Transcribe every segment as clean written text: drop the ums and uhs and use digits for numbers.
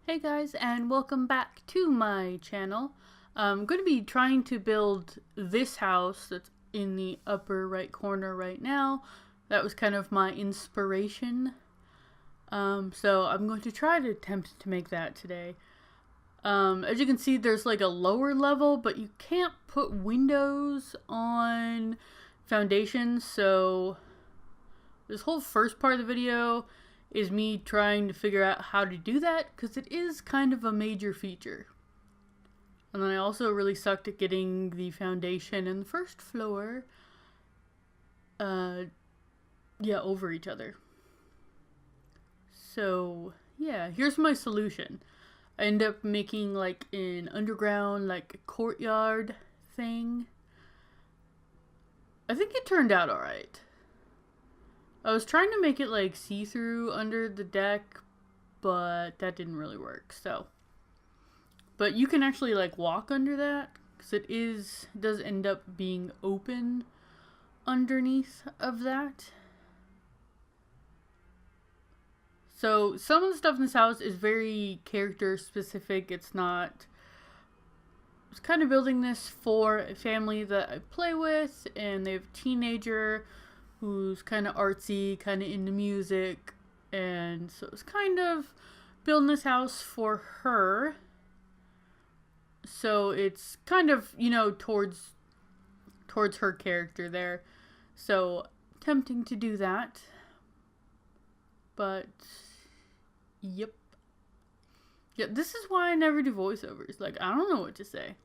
Hey guys, and welcome back to my channel. I'm going to be trying to build this house that's in the upper right corner right now. That was kind of my inspiration. So I'm going to try to attempt to make that today. As you can see, there's like a lower level, but you can't put windows on foundations, so this whole first part of the video is me trying to figure out how to do that, because it is kind of a major feature. And then I also really sucked at getting the foundation and the first floor over each other. So yeah, here's my solution. I end up making like an underground like courtyard thing. I think it turned out alright. I was trying to make it like see-through under the deck, but that didn't really work. But you can actually like walk under that, because it does end up being open underneath of that. So some of the stuff in this house is very character specific. It's kind of building this for a family that I play with, and they have a teenager who's kind of artsy, kind of into music, and so it's kind of building this house for her. So it's kind of, you know, towards her character there. So tempting to do that. But yep. Yeah, this is why I never do voiceovers. Like, I don't know what to say.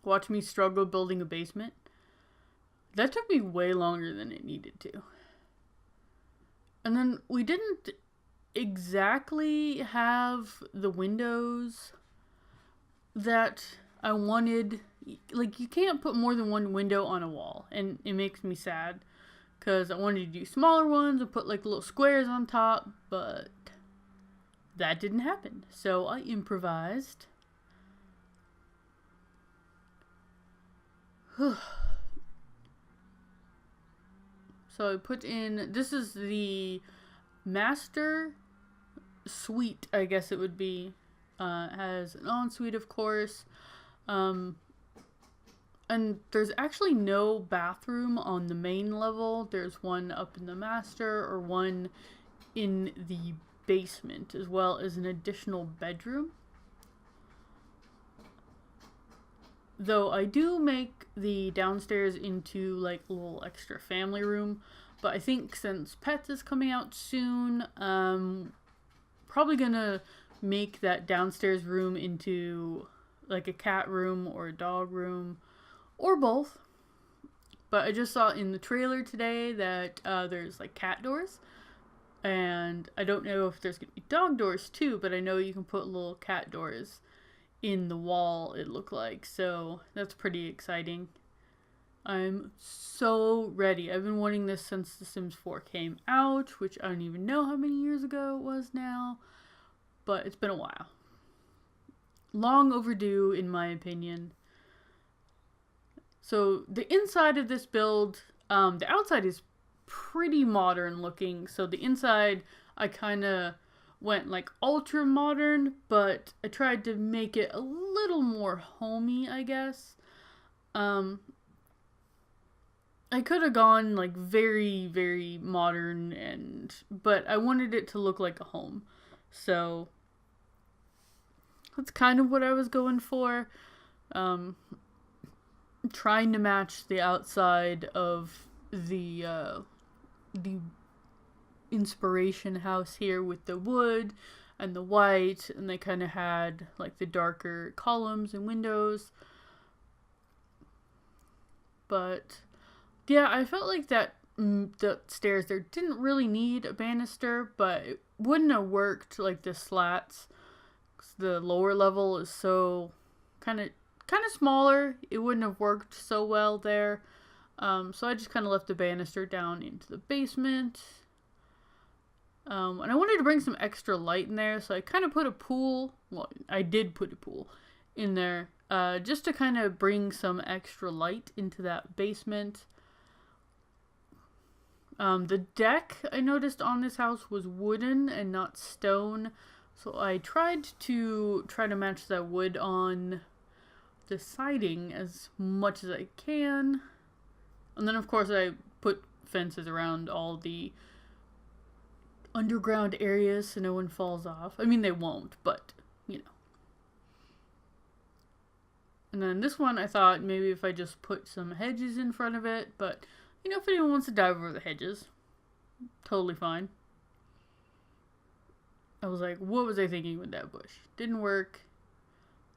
Watch me struggle building a basement. That took me way longer than it needed to. And then we didn't exactly have the windows that I wanted. Like, you can't put more than one window on a wall, and it makes me sad, because I wanted to do smaller ones and put like little squares on top, but that didn't happen. So I improvised. So I put in, this is the master suite, I guess it would be. Has an ensuite, of course. And there's actually no bathroom on the main level. There's one up in the master, or one in the basement, as well as an additional bedroom. Though I do make the downstairs into like a little extra family room, but I think since Pets is coming out soon, probably gonna make that downstairs room into like a cat room or a dog room, or both. But I just saw in the trailer today that there's like cat doors, and I don't know if there's gonna be dog doors too, but I know you can put little cat doors in the wall, it looked like, so that's pretty exciting. I'm so ready. I've been wanting this since The Sims 4 came out, which I don't even know how many years ago it was now, but it's been a while. Long overdue, in my opinion. So the inside of this build, the outside is pretty modern looking, so the inside I kind of went like ultra modern, but I tried to make it a little more homey, I guess. I could have gone like very, very modern, but I wanted it to look like a home. So that's kind of what I was going for. Trying to match the outside of the inspiration house here with the wood and the white, and they kind of had like the darker columns and windows. But yeah, I felt like that the stairs there didn't really need a banister, but it wouldn't have worked like the slats, 'cause the lower level is so kind of smaller. It wouldn't have worked so well there. So I just kind of left the banister down into the basement. And I wanted to bring some extra light in there, so I kind of put a pool. Well, I did put a pool in there, just to kind of bring some extra light into that basement. The deck I noticed on this house was wooden and not stone, So I tried to match that wood on the siding as much as I can. And then of course I put fences around all the underground areas so no one falls off. I mean, they won't, but you know. And then this one I thought maybe if I just put some hedges in front of it, but you know, if anyone wants to dive over the hedges, totally fine. I was like, what was I thinking with that bush? Didn't work.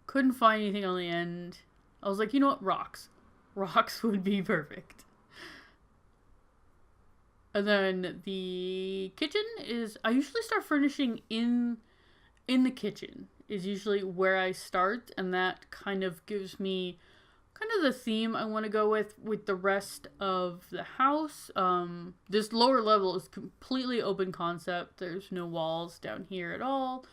Couldn't find anything on the end. I was like, you know what? Rocks. Rocks would be perfect. And then the kitchen is, I usually start furnishing in the kitchen is usually where I start, and that kind of gives me kind of the theme I want to go with the rest of the house. This lower level is completely open concept. There's no walls down here at all.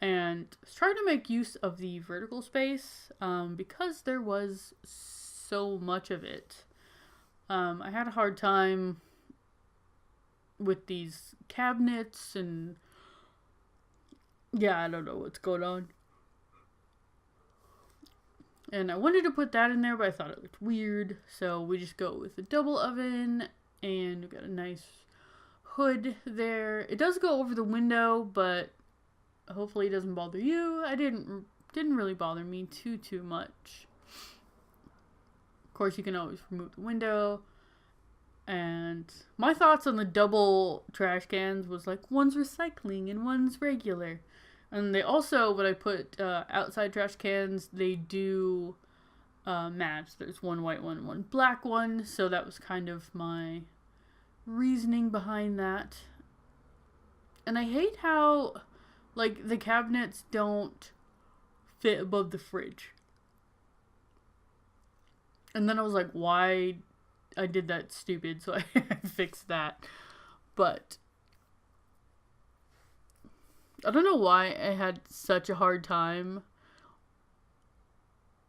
And I was trying to make use of the vertical space because there was so much of it. I had a hard time with these cabinets and yeah, I don't know what's going on. And I wanted to put that in there, but I thought it looked weird. So we just go with the double oven and we've got a nice hood there. It does go over the window, but hopefully it doesn't bother you. I didn't really bother me too much. Of course, you can always remove the window. And my thoughts on the double trash cans was like, one's recycling and one's regular. And they also, when I put outside trash cans, they do match. There's one white one, one black one. So that was kind of my reasoning behind that. And I hate how, like, the cabinets don't fit above the fridge. And then I was like, why I did that stupid, so I fixed that. But I don't know why I had such a hard time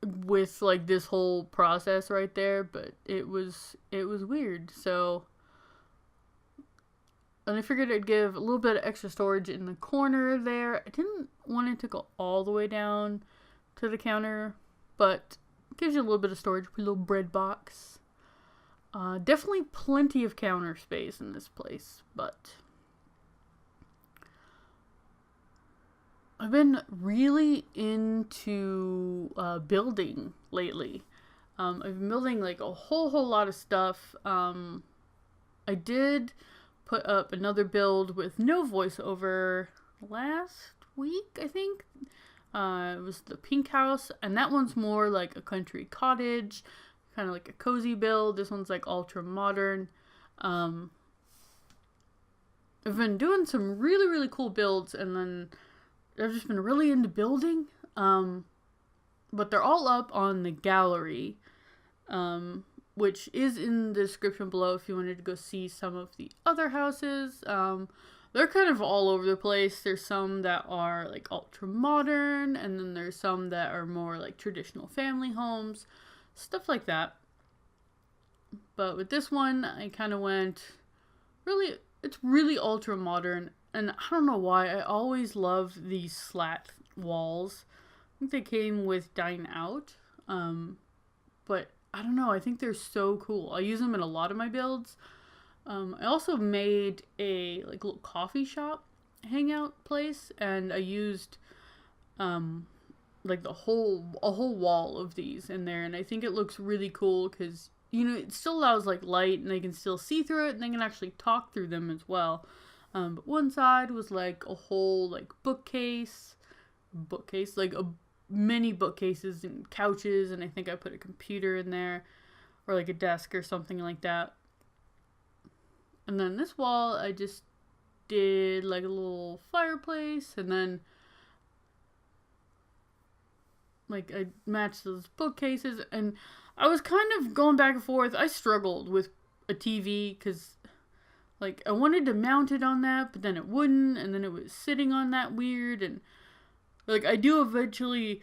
with like this whole process right there, but it was weird. So, and I figured I'd give a little bit of extra storage in the corner there. I didn't want it to go all the way down to the counter, but it gives you a little bit of storage, a little bread box. Definitely plenty of counter space in this place, but I've been really into building lately. I've been building like a whole lot of stuff. I did put up another build with no voiceover last week, I think. It was the pink house, and that one's more like a country cottage. Kind of like a cozy build. This one's like ultra modern. I've been doing some really cool builds, and then I've just been really into building. But they're all up on the gallery, which is in the description below if you wanted to go see some of the other houses. They're kind of all over the place. There's some that are like ultra modern, and then there's some that are more like traditional family homes. Stuff like that. But with this one, I kind of went, really, it's really ultra modern. And I don't know why, I always love these slat walls. I think they came with Dine Out. But I don't know, I think they're so cool. I use them in a lot of my builds. I also made a like little coffee shop hangout place. And I used like a whole wall of these in there, and I think it looks really cool because you know it still allows like light and they can still see through it and they can actually talk through them as well. But one side was like a whole like bookcase like many bookcases and couches, and I think I put a computer in there or like a desk or something like that. And then this wall I just did like a little fireplace, and then like I matched those bookcases, and I was kind of going back and forth. I struggled with a TV because like I wanted to mount it on that, but then it wouldn't, and then it was sitting on that weird, and like I do eventually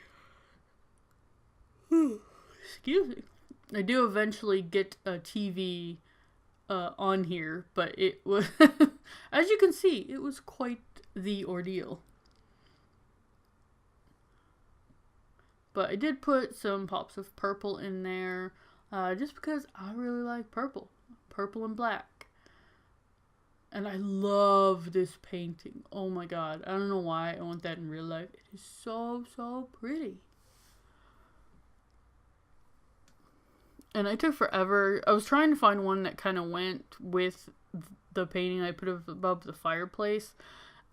excuse me. I do eventually get a TV on here, but it was as you can see, it was quite the ordeal. But I did put some pops of purple in there, just because I really like purple. Purple and black. And I love this painting. Oh my god. I don't know why I want that in real life. It is so, so pretty. And I took forever. I was trying to find one that kind of went with the painting I put above the fireplace.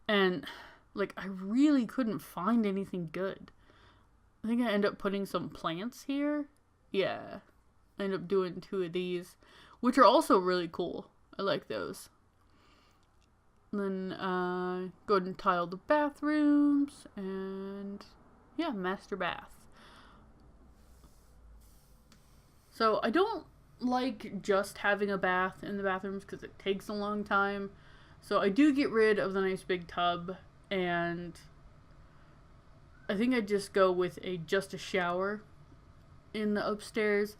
And, like, I really couldn't find anything good. I think I ended up putting some plants here. Yeah. I ended up doing 2 of these, which are also really cool. I like those. And then go ahead and tile the bathrooms. And, yeah, master bath. So I don't like just having a bath in the bathrooms because it takes a long time. So I do get rid of the nice big tub, and I think I just go with just a shower in the upstairs.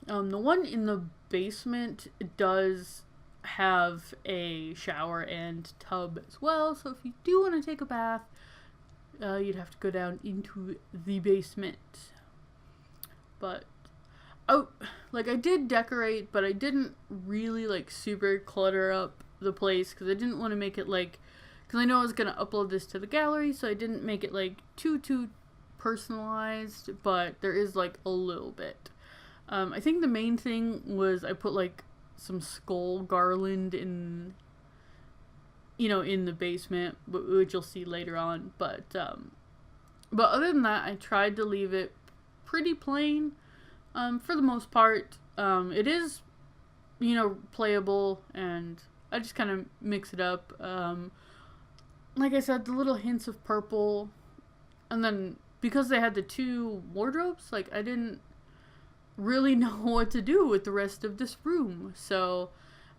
The one in the basement does have a shower and tub as well. So if you do want to take a bath, you'd have to go down into the basement. But, I did decorate, but I didn't really, super clutter up the place, because I didn't want to make it, because I know I was going to upload this to the gallery, so I didn't make it, too personalized, but there is, a little bit. I think the main thing was I put, some skull garland in the basement, which you'll see later on. But other than that, I tried to leave it pretty plain, for the most part. It is, playable, and I just kind of mix it up. Like I said, the little hints of purple, and then because they had the 2 wardrobes, I didn't really know what to do with the rest of this room. So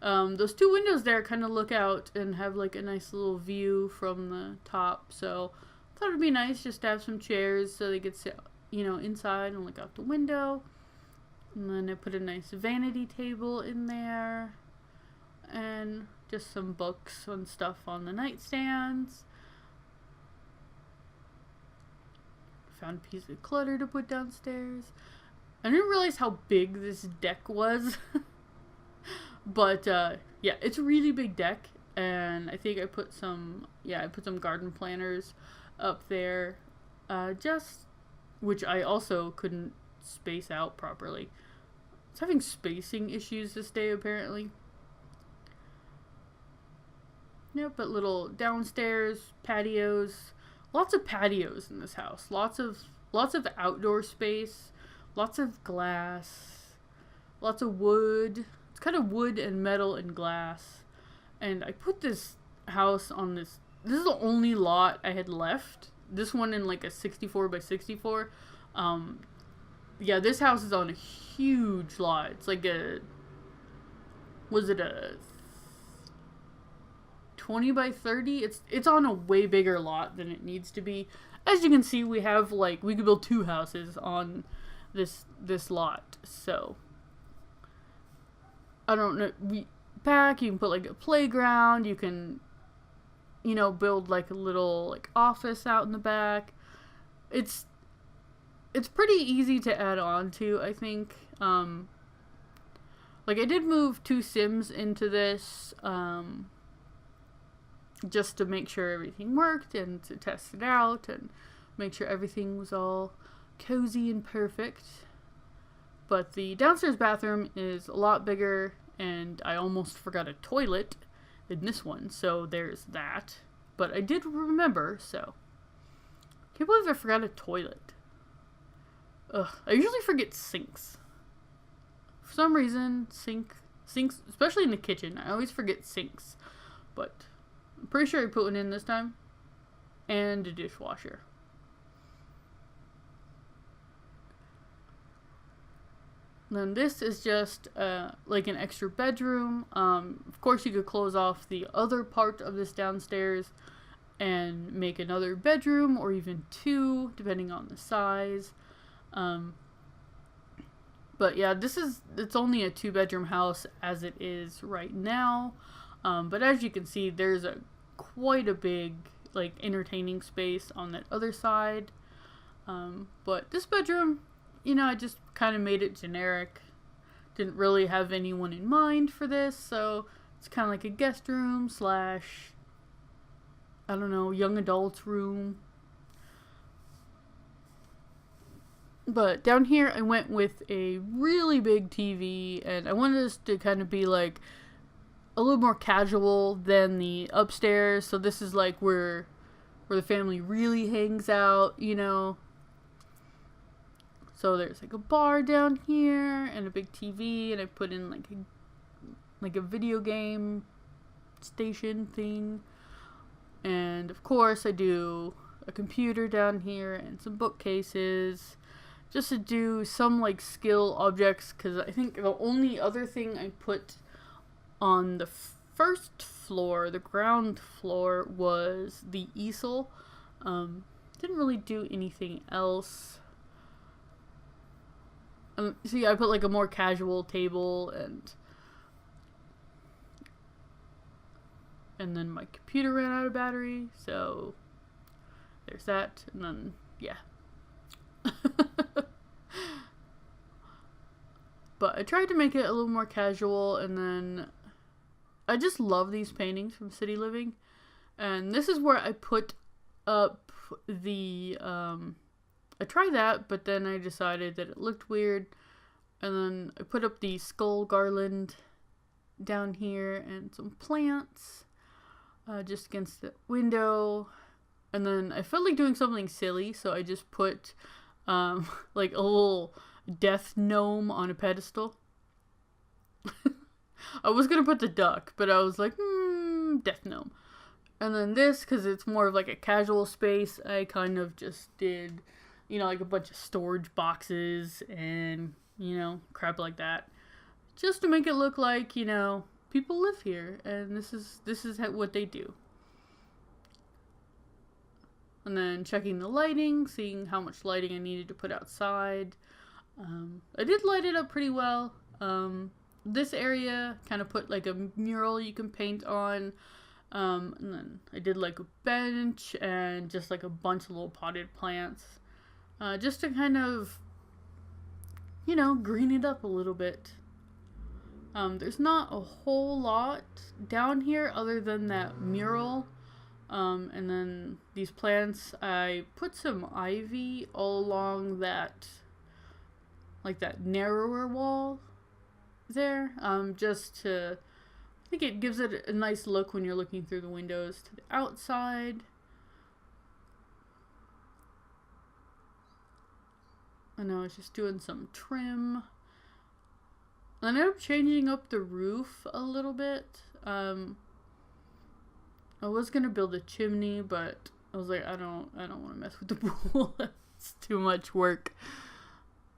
those 2 windows there kind of look out and have a nice little view from the top. So I thought it'd be nice just to have some chairs so they could sit, inside and look out the window. And then I put a nice vanity table in there, and just some books and stuff on the nightstands. Found a piece of clutter to put downstairs. I didn't realize how big this deck was. But, yeah, it's a really big deck. And I think I put some garden planters up there. Which I also couldn't space out properly. I was having spacing issues this day, apparently. Yeah, but little downstairs patios. Lots of patios in this house. Lots of outdoor space. Lots of glass, lots of wood. It's kind of wood and metal and glass. And I put this house on this is the only lot I had left. This one in a 64 by 64. Yeah, this house is on a huge lot. It's was it a 20 by 30? It's on a way bigger lot than it needs to be. As you can see, we have we could build 2 houses on this lot. So I don't know, you can put a playground, you can build a little office out in the back. It's pretty easy to add on to, I think. I did move 2 Sims into this just to make sure everything worked and to test it out and make sure everything was all cozy and perfect. But the downstairs bathroom is a lot bigger, and I almost forgot a toilet in this one, so there's that. But I did remember, so can't believe I forgot a toilet. Ugh, I usually forget sinks. For some reason, sinks, especially in the kitchen, I always forget sinks. But I'm pretty sure I put one in this time. And a dishwasher. Then this is just an extra bedroom. Of course, you could close off the other part of this downstairs and make another bedroom, or even 2, depending on the size. But yeah, it's only a 2-bedroom house as it is right now. But as you can see, there's quite a big like entertaining space on that other side. But this bedroom, I just kind of made it generic. Didn't really have anyone in mind for this, so it's kind of like a guest room / I don't know, young adults room. But down here I went with a really big TV, and I wanted this to kind of be like a little more casual than the upstairs. So this is like where the family really hangs out, So there's like a bar down here and a big TV, and I put in like a video game station thing. And of course I do a computer down here and some bookcases just to do some like skill objects, because I think the only other thing I put on the first floor, the ground floor, was the easel. Didn't really do anything else. So yeah, I put like a more casual table, and then my computer ran out of battery, so there's that. And then yeah. But I tried to make it a little more casual, and then I just love these paintings from City Living. And this is where I put up the, I tried that, but then I decided that it looked weird. And then I put up the skull garland down here and some plants just against the window. And then I felt like doing something silly, so I just put like a little death gnome on a pedestal. I was gonna put the duck, but I was like, death gnome. And then this, because it's more of like a casual space, I kind of just did, like a bunch of storage boxes and, crap like that. Just to make it look like, people live here, and this is what they do. And then checking the lighting, seeing how much lighting I needed to put outside. I did light it up pretty well. This area kind of put like a mural you can paint on. And then I did like a bench and just like a bunch of little potted plants. Just to kind of, green it up a little bit. There's not a whole lot down here other than that mural. And then these plants, I put some ivy all along that, like that narrower wall there, just to, I think it gives it a nice look when you're looking through the windows to the outside. And I was just doing some trim. I ended up changing up the roof a little bit. I was gonna build a chimney, but I was like, I don't want to mess with the pool. It's too much work.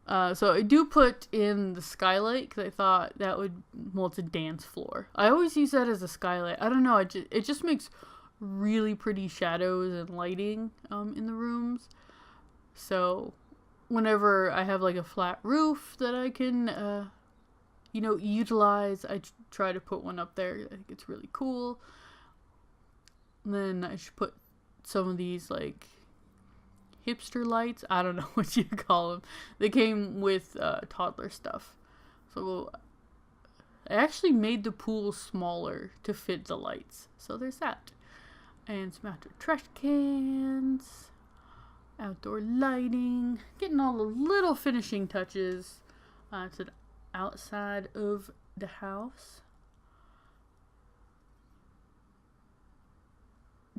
So I do put in the skylight because I thought that would, it's a dance floor. I always use that as a skylight. I don't know, it just makes really pretty shadows and lighting in the rooms. So whenever I have like a flat roof that I can, utilize, I try to put one up there. I think it's really cool. And then I should put some of these like hipster lights. I don't know what you call them. They came with toddler stuff. So I actually made the pool smaller to fit the lights. So there's that. And some outdoor trash cans. Outdoor lighting. Getting all the little finishing touches to the outside of the house.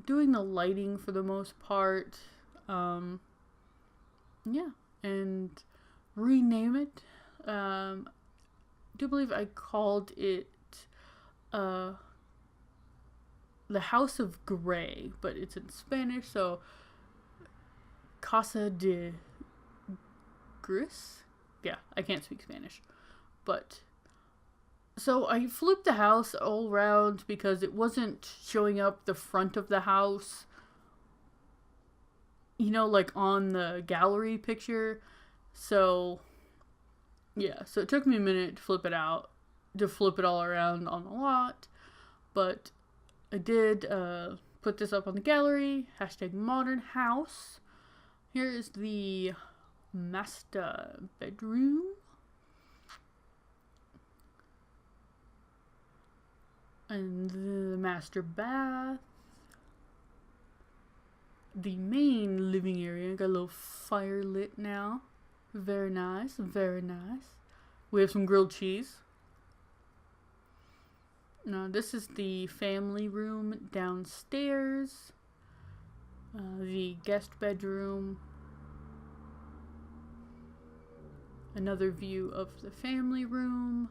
Doing the lighting for the most part. Yeah, and rename it. I do believe I called it the House of Gray, but it's in Spanish, so Casa de Gris? Yeah, I can't speak Spanish. But so I flipped the house all around because it wasn't showing up the front of the house, like on the gallery picture. So yeah, so it took me a minute to flip it all around on the lot. But I did put this up on the gallery. Hashtag modern house. Here is the master bedroom. And the master bath. The main living area. Got a little fire lit now. Very nice, very nice. We have some grilled cheese. Now this is the family room downstairs. The guest bedroom. Another view of the family room.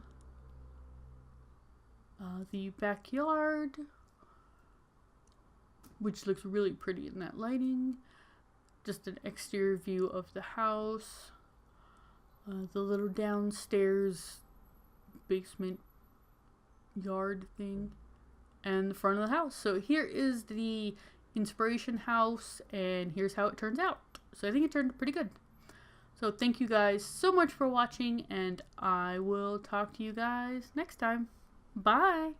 The backyard, which looks really pretty in that lighting. Just an exterior view of the house. The little downstairs basement yard thing. And the front of the house. So here is the inspiration house, and here's how it turns out. So I think it turned pretty good. So thank you guys so much for watching, and I will talk to you guys next time. Bye!